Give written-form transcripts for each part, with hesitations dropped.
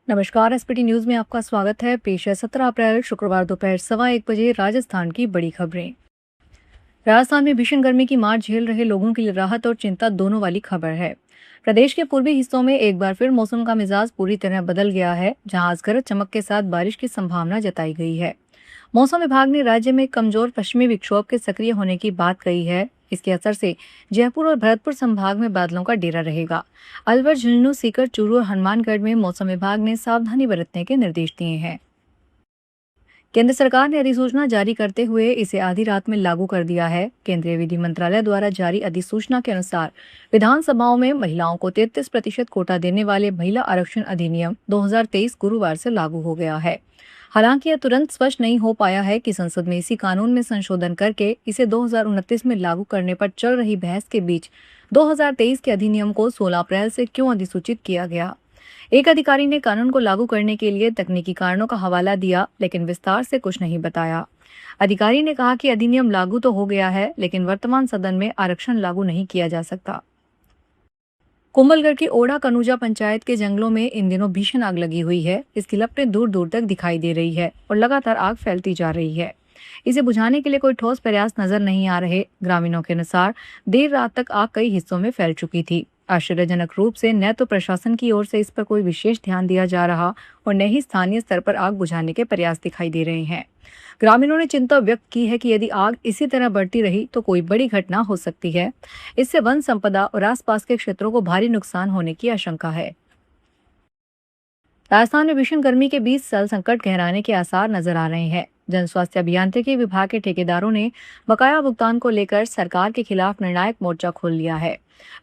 नमस्कार। SPT news में आपका स्वागत है। पेश है 17 अप्रैल शुक्रवार दोपहर 1:15 बजे राजस्थान की बड़ी खबरें। राजस्थान में भीषण गर्मी की मार झेल रहे लोगों के लिए राहत और चिंता दोनों वाली खबर है। प्रदेश के पूर्वी हिस्सों में एक बार फिर मौसम का मिजाज पूरी तरह बदल गया है, जहां आज गरज चमक के साथ बारिश की संभावना जताई गई है। मौसम विभाग ने राज्य में कमजोर पश्चिमी विक्षोभ के सक्रिय होने की बात कही है। इसके असर से जयपुर और भरतपुर संभाग में बादलों का डेरा रहेगा। अलवर, झुंझुनू, सीकर, चूरू और हनुमानगढ़ में मौसम विभाग ने सावधानी बरतने के निर्देश दिए हैं। केंद्र सरकार ने अधिसूचना जारी करते हुए इसे आधी रात में लागू कर दिया है। केंद्रीय विधि मंत्रालय द्वारा जारी अधिसूचना के अनुसार विधानसभाओं में महिलाओं को 33% कोटा देने वाले महिला आरक्षण अधिनियम 2023 गुरुवार से लागू हो गया है। हालांकि यह तुरंत स्पष्ट नहीं हो पाया है कि संसद में इसी कानून में संशोधन करके इसे 2029 में लागू करने पर चल रही बहस के बीच 2023 के अधिनियम को 16 अप्रैल से क्यों अधिसूचित किया गया। एक अधिकारी ने कानून को लागू करने के लिए तकनीकी कारणों का हवाला दिया, लेकिन विस्तार से कुछ नहीं बताया। अधिकारी ने कहा कि अधिनियम लागू तो हो गया है, लेकिन वर्तमान सदन में आरक्षण लागू नहीं किया जा सकता। कुंभलगढ़ की ओढ़ा कनूजा पंचायत के जंगलों में इन दिनों भीषण आग लगी हुई है। इसकी लपटें दूर दूर तक दिखाई दे रही है और लगातार आग फैलती जा रही है। इसे बुझाने के लिए कोई ठोस प्रयास नजर नहीं आ रहे। ग्रामीणों के अनुसार देर रात तक आग कई हिस्सों में फैल चुकी थी। आश्चर्यजनक रूप से न तो प्रशासन की ओर से इस पर कोई विशेष ध्यान दिया जा रहा और न ही स्थानीय स्तर पर आग बुझाने के प्रयास दिखाई दे रहे हैं। ग्रामीणों ने चिंता व्यक्त की है कि यदि आग इसी तरह बढ़ती रही तो कोई बड़ी घटना हो सकती है। इससे वन संपदा और आसपास के क्षेत्रों को भारी नुकसान होने की आशंका है। राजस्थान में भीषण गर्मी के बीच जल संकट गहराने के आसार नजर आ रहे हैं। जन स्वास्थ्य अभियांत्रिकी विभाग के ठेकेदारों ने बकाया भुगतान को लेकर सरकार के खिलाफ निर्णायक मोर्चा खोल लिया है।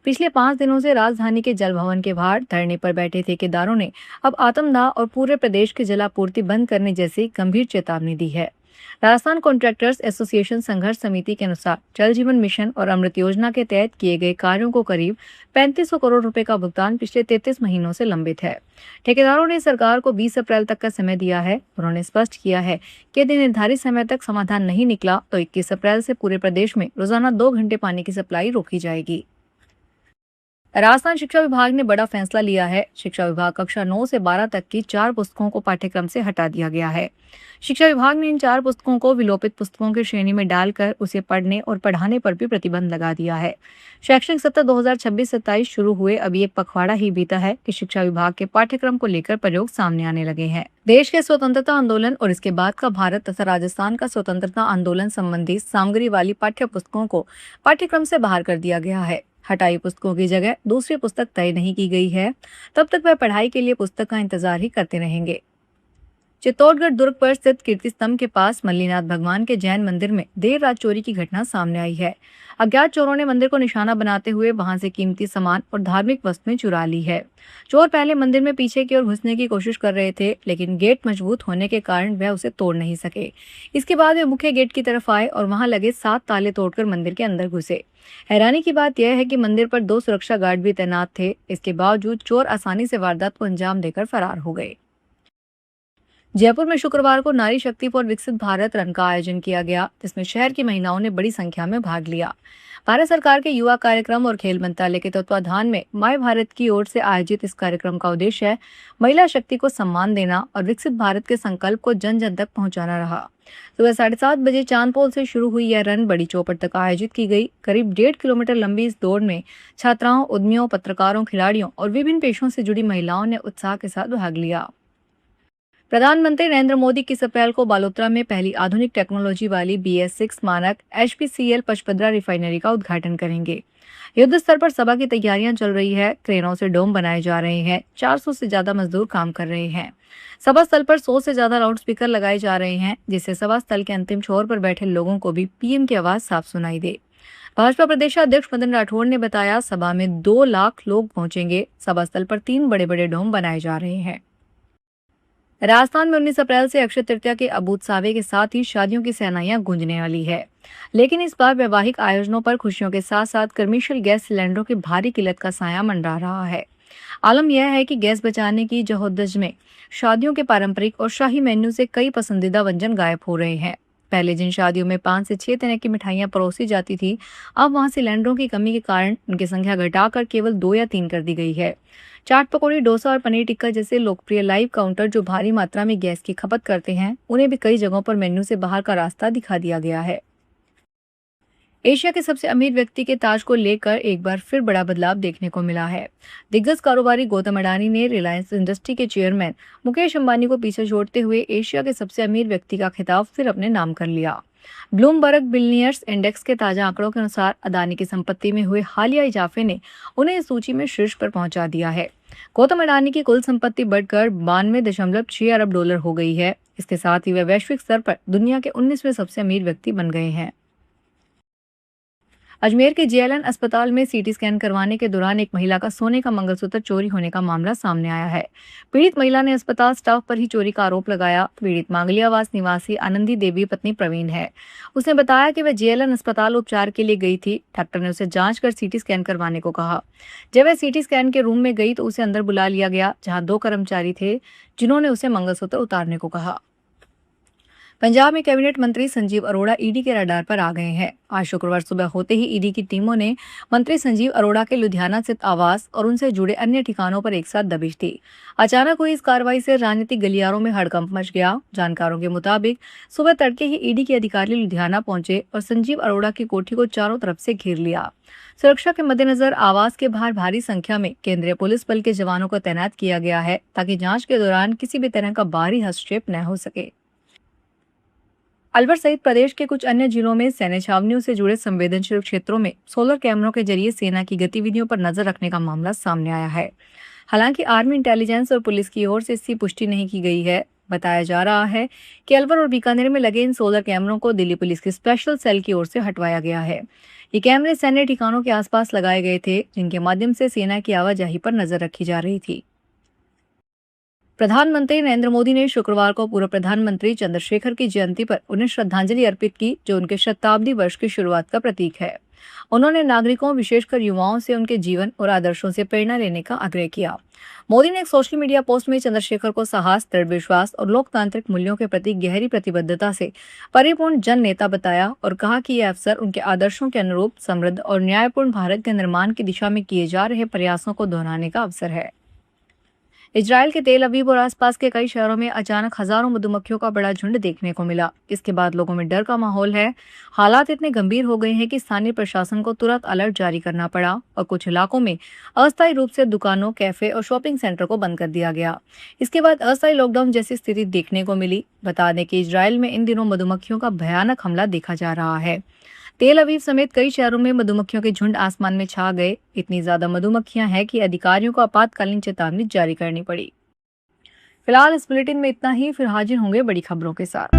पिछले 5 दिनों से राजधानी के जल भवन के बाहर धरने पर बैठे ठेकेदारों ने अब आत्मदाह और पूरे प्रदेश की जलापूर्ति बंद करने जैसी गंभीर चेतावनी दी है। राजस्थान कॉन्ट्रैक्टर्स एसोसिएशन संघर्ष समिति के अनुसार जल जीवन मिशन और अमृत योजना के तहत किए गए कार्यों को करीब 3500 करोड़ रुपए का भुगतान पिछले 33 महीनों से लंबित है। ठेकेदारों ने सरकार को 20 अप्रैल तक का समय दिया है। उन्होंने स्पष्ट किया है कि यदि निर्धारित समय तक समाधान नहीं निकला तो 21 अप्रैल से पूरे प्रदेश में रोजाना 2 घंटे पानी की सप्लाई रोकी जाएगी। राजस्थान शिक्षा विभाग ने बड़ा फैसला लिया है। शिक्षा विभाग कक्षा 9 से 12 तक की 4 पुस्तकों को पाठ्यक्रम से हटा दिया गया है। शिक्षा विभाग ने इन 4 पुस्तकों को विलोपित पुस्तकों की श्रेणी में डालकर उसे पढ़ने और पढ़ाने पर भी प्रतिबंध लगा दिया है। शैक्षणिक सत्र 2026-27 शुरू हुए अभी एक पखवाड़ा ही बीता है कि शिक्षा विभाग के पाठ्यक्रम को लेकर प्रयोग सामने आने लगे हैं। देश के स्वतंत्रता आंदोलन और इसके बाद का भारत तथा राजस्थान का स्वतंत्रता आंदोलन संबंधी सामग्री वाली पाठ्य पुस्तकों को पाठ्यक्रम से बाहर कर दिया गया है। हटाई पुस्तकों की जगह दूसरी पुस्तक तय नहीं की गई है। तब तक वह पढ़ाई के लिए पुस्तक का इंतजार ही करते रहेंगे। चित्तौड़गढ़ दुर्ग पर स्थित कीर्ति स्तंभ के पास मल्लीनाथ भगवान के जैन मंदिर में देर रात चोरी की घटना सामने आई है। अज्ञात चोरों ने मंदिर को निशाना बनाते हुए वहां से कीमती सामान और धार्मिक वस्तुएं चुरा ली है। चोर पहले मंदिर में पीछे की ओर घुसने की कोशिश कर रहे थे, लेकिन गेट मजबूत होने के कारण वह उसे तोड़ नहीं सके। इसके बाद वे मुख्य गेट की तरफ आए और वहां लगे 7 ताले तोड़कर मंदिर के अंदर घुसे। हैरानी की बात यह है कि मंदिर पर 2 सुरक्षा गार्ड भी तैनात थे। इसके बावजूद चोर आसानी से वारदात को अंजाम देकर फरार हो गए। जयपुर में शुक्रवार को नारी शक्ति पर विकसित भारत रन का आयोजन किया गया, जिसमें शहर की महिलाओं ने बड़ी संख्या में भाग लिया। भारत सरकार के युवा कार्यक्रम और खेल मंत्रालय के तत्वाधान में माय भारत की ओर से आयोजित इस कार्यक्रम का उद्देश्य है महिला शक्ति को सम्मान देना और विकसित भारत के संकल्प को जन जन तक पहुंचाना रहा। सुबह 7:30 बजे चांदपोल से शुरू हुई यह रन बड़ी चौपट तक आयोजित की गई। करीब 1.5 किलोमीटर लंबी इस दौड़ में छात्राओं, उद्यमियों, पत्रकारों, खिलाड़ियों और विभिन्न पेशों से जुड़ी महिलाओं ने उत्साह के साथ भाग लिया। प्रधानमंत्री नरेंद्र मोदी 21 अप्रैल को बालोतरा में पहली आधुनिक टेक्नोलॉजी वाली BS6 मानक HPCL पचपदरा रिफाइनरी का उद्घाटन करेंगे। युद्ध स्तर पर सभा की तैयारियां चल रही है। क्रेनों से डोम बनाए जा रहे हैं। 400 से ज्यादा मजदूर काम कर रहे हैं। सभा स्थल पर 100 से ज्यादा लाउड स्पीकर लगाए जा रहे हैं, जिससे सभा स्थल के अंतिम छोर पर बैठे लोगों को भी PM की आवाज साफ सुनाई दे। भाजपा प्रदेशाध्यक्ष मदन राठौड़ ने बताया, सभा में 2 लाख लोग पहुंचेंगे। सभा स्थल पर 3 बड़े बड़े डोम बनाए जा रहे हैं। राजस्थान में 19 अप्रैल से अक्षय तृतीया के अबूझ सावे के साथ ही शादियों की सहनाइयां गूंजने वाली है। लेकिन इस बार वैवाहिक आयोजनों पर खुशियों के साथ साथ कमर्शियल गैस सिलेंडरों की भारी किल्लत का साया मंडरा रहा है। आलम यह है कि गैस बचाने की जद्दोजहद में शादियों के पारंपरिक और शाही मेन्यू से कई पसंदीदा व्यंजन गायब हो रहे हैं। पहले जिन शादियों में 5 से 6 तरह की मिठाइयां परोसी जाती थी, अब वहां सिलेंडरों की कमी के कारण उनकी संख्या घटाकर केवल 2 या 3 कर दी गई है। चाट पकौड़ी, डोसा और पनीर टिक्का जैसे लोकप्रिय लाइव काउंटर जो भारी मात्रा में गैस की खपत करते हैं, उन्हें भी कई जगहों पर मेन्यू से बाहर का रास्ता दिखा दिया गया है। एशिया के सबसे अमीर व्यक्ति के ताज को लेकर एक बार फिर बड़ा बदलाव देखने को मिला है। दिग्गज कारोबारी गौतम अडानी ने रिलायंस इंडस्ट्री के चेयरमैन मुकेश अंबानी को पीछे छोड़ते हुए एशिया के सबसे अमीर व्यक्ति का खिताब फिर अपने नाम कर लिया। ब्लूमबर्ग बिलियनियर्स इंडेक्स के ताजा आंकड़ों के अनुसार अडानी की संपत्ति में हुए हालिया इजाफे ने उन्हें इस सूची में शीर्ष पर पहुंचा दिया है। गौतम अडानी की कुल संपत्ति बढ़कर 92.6 अरब डॉलर हो गई है। इसके साथ ही वे वैश्विक स्तर पर दुनिया के 19वें सबसे अमीर व्यक्ति बन गए हैं। अजमेर के जेएलएन अस्पताल में सीटी स्कैन करवाने के दौरान एक महिला का सोने का मंगलसूत्र चोरी होने का मामला सामने आया है। पीड़ित महिला ने अस्पताल स्टाफ पर ही चोरी का आरोप लगाया। पीड़ित मांगलियावास निवासी आनंदी देवी पत्नी प्रवीण है। उसने बताया कि वह जेएलएन अस्पताल उपचार के लिए गई थी। डॉक्टर ने उसे जांच कर सीटी स्कैन करवाने को कहा। जब वह सीटी स्कैन के रूम में गई तो उसे अंदर बुला लिया गया, जहाँ 2 कर्मचारी थे जिन्होंने उसे मंगलसूत्र उतारने को कहा। पंजाब में कैबिनेट मंत्री संजीव अरोड़ा ईडी के रडार पर आ गए हैं। आज शुक्रवार सुबह होते ही ईडी की टीमों ने मंत्री संजीव अरोड़ा के लुधियाना स्थित आवास और उनसे जुड़े अन्य ठिकानों पर एक साथ दबिश दी। अचानक हुई इस कार्रवाई से राजनीतिक गलियारों में हड़कंप मच गया। जानकारों के मुताबिक सुबह तड़के ही ईडी के अधिकारी लुधियाना पहुंचे और संजीव अरोड़ा की कोठी को चारों तरफ से घेर लिया। सुरक्षा के मद्देनजर आवास के बाहर भारी संख्या में केंद्रीय पुलिस बल के जवानों को तैनात किया गया है, ताकि जांच के दौरान किसी भी तरह का बाहरी हस्तक्षेप न हो सके। अलवर सहित प्रदेश के कुछ अन्य जिलों में सैन्य छावनियों से जुड़े संवेदनशील क्षेत्रों में सोलर कैमरों के जरिए सेना की गतिविधियों पर नजर रखने का मामला सामने आया है। हालांकि आर्मी इंटेलिजेंस और पुलिस की ओर से इसकी पुष्टि नहीं की गई है। बताया जा रहा है कि अलवर और बीकानेर में लगे इन सोलर कैमरों को दिल्ली पुलिस की स्पेशल सेल की ओर से हटवाया गया है। ये कैमरे सैन्य ठिकानों के आसपास लगाए गए थे, जिनके माध्यम से सेना की आवाजाही पर नजर रखी जा रही थी। प्रधानमंत्री नरेंद्र मोदी ने शुक्रवार को पूर्व प्रधानमंत्री चंद्रशेखर की जयंती पर उन्हें श्रद्धांजलि अर्पित की, जो उनके शताब्दी वर्ष की शुरुआत का प्रतीक है। उन्होंने नागरिकों, विशेषकर युवाओं से उनके जीवन और आदर्शों से प्रेरणा लेने का आग्रह किया। मोदी ने एक सोशल मीडिया पोस्ट में चंद्रशेखर को साहस, दृढ़ विश्वास और लोकतांत्रिक मूल्यों के प्रति गहरी प्रतिबद्धता से परिपूर्ण जन नेता बताया और कहा कि यह अवसर उनके आदर्शों के अनुरूप समृद्ध और न्यायपूर्ण भारत के निर्माण की दिशा में किए जा रहे प्रयासों को दोहराने का अवसर है। इजराइल के तेल अवीव और आसपास के कई शहरों में अचानक हजारों मधुमक्खियों का बड़ा झुंड देखने को मिला। इसके बाद लोगों में डर का माहौल है। हालात इतने गंभीर हो गए हैं कि स्थानीय प्रशासन को तुरंत अलर्ट जारी करना पड़ा और कुछ इलाकों में अस्थायी रूप से दुकानों, कैफे और शॉपिंग सेंटर को बंद कर दिया गया। इसके बाद अस्थायी लॉकडाउन जैसी स्थिति देखने को मिली। बता दें कि इजराइल में इन दिनों मधुमक्खियों का भयानक हमला देखा जा रहा है। तेल अवीव समेत कई शहरों में मधुमक्खियों के झुंड आसमान में छा गए। इतनी ज्यादा मधुमक्खियां हैं कि अधिकारियों को आपातकालीन चेतावनी जारी करनी पड़ी। फिलहाल इस बुलेटिन में इतना ही। फिर हाजिर होंगे बड़ी खबरों के साथ।